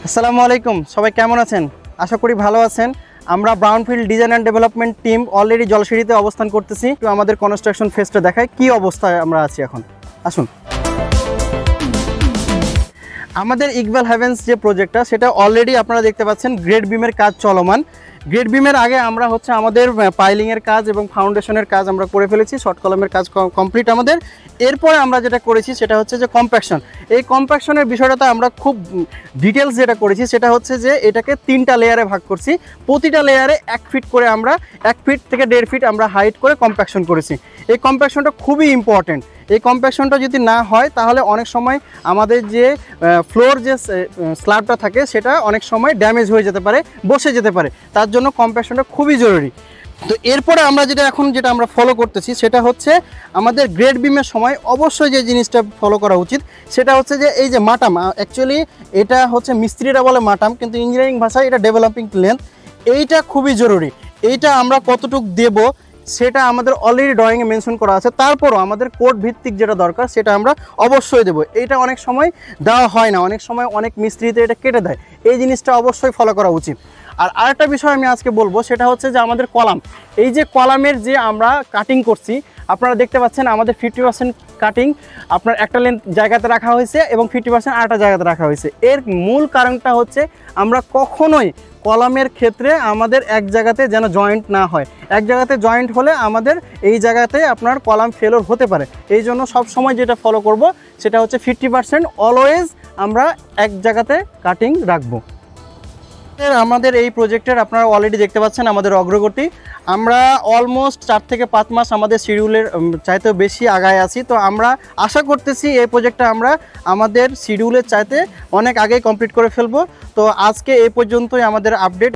আসসালামু আলাইকুম, সবাই কেমন আছেন? আশা করি ভালো আছেন। আমরা brownfield design and development team already জলসিঁড়িতে অবস্থান করতেছি। একটু আমাদের কনস্ট্রাকশন ফেজটা দেখায় কি অবস্থায় আমরা আছি এখন। আসুন। আমাদের ইকবাল হেভেন্স যে প্রজেক্টটা সেটা অলরেডি আপনারা দেখতে পাচ্ছেন গ্রেড বিমের কাজ চলমান। গ্রেড বিমের আগে আমরা আমাদের পাইলিংয়ের কাজ এবং ফাউন্ডেশনের কাজ আমরা করে ফেলেছি, শর্ট কলামের কাজ কমপ্লিট আমাদের। এরপরে আমরা যেটা করেছি সেটা হচ্ছে যে কম্প্যাকশন। এই কম্প্যাকশনের বিষয়টাতে আমরা খুব ডিটেলস যেটা করেছি সেটা হচ্ছে যে এটাকে 3টা লেয়ারে ভাগ করছি। প্রতিটা লেয়ারে 1 ফিট করে আমরা 1 ফিট থেকে 1.5 ফিট আমরা হাইট করে কম্প্যাকশন করেছি। এই কম্প্যাকশনটা খুবই ইম্পর্টেন্ট। এই কম্প্যাকশনটা যদি না হয় তাহলে অনেক সময় আমাদের যে ফ্লোর যে স্ল্যাবটা থাকে সেটা অনেক সময় ড্যামেজ হয়ে যেতে পারে, বসে যেতে পারে। তার জন্য কম্প্যাকশনটা খুবই জরুরি। তো এরপরে আমরা যেটা আমরা ফলো করতেছি সেটা হচ্ছে আমাদের গ্রেড বিমের সময় অবশ্যই যে জিনিসটা ফলো করা উচিত সেটা হচ্ছে যে এই যে মাটাম, অ্যাকচুয়ালি এটা হচ্ছে মিস্ত্রিরা বলে মাটাম, কিন্তু ইঞ্জিনিয়ারিং ভাষায় এটা ডেভেলপিং লেন্থ। এইটা খুবই জরুরি। এইটা আমরা কতটুকু দেব সেটা আমাদের অলরেডি ড্রয়িংয়ে মেনশন করা আছে। তারপরও আমাদের কোড ভিত্তিক যেটা দরকার সেটা আমরা অবশ্যই দেবো। এইটা অনেক সময় দেওয়া হয় না, অনেক সময় অনেক মিস্ত্রিতে এটা কেটে দেয়। এই জিনিসটা অবশ্যই ফলো করা উচিত। আর আরেকটা বিষয় আমি আজকে বলবো সেটা হচ্ছে যে আমাদের কলাম, এই যে কলামের যে আমরা কাটিং করছি আপনারা দেখতে পাচ্ছেন আমাদের 50% কাটিং আপনার একটা লেন্থ জায়গাতে রাখা হয়েছে এবং 50% আরেকটা জায়গাতে রাখা হয়েছে। এর মূল কারণটা হচ্ছে আমরা কখনোই কলামের ক্ষেত্রে আমাদের এক জায়গাতে যেন জয়েন্ট না হয়। এক জায়গাতে জয়েন্ট হলে আমাদের এই জায়গাতে আপনার কলাম ফেলোর হতে পারে। এই জন্য সবসময় যেটা ফলো করব সেটা হচ্ছে 50% অলওয়েজ আমরা এক জায়গাতে কাটিং রাখবো। আমাদের এই প্রজেক্টের আপনারা অলরেডি দেখতে পাচ্ছেন আমাদের অগ্রগতি। আমরা অলমোস্ট 4 থেকে 5 মাস আমাদের শিডিউলের চাইতেও বেশি আগায় আছি। তো আমরা আশা করতেছি এই প্রজেক্টটা আমরা আমাদের শিডিউলের চাইতে অনেক আগেই কমপ্লিট করে ফেলবো। তো আজকে এই পর্যন্তই আমাদের আপডেট।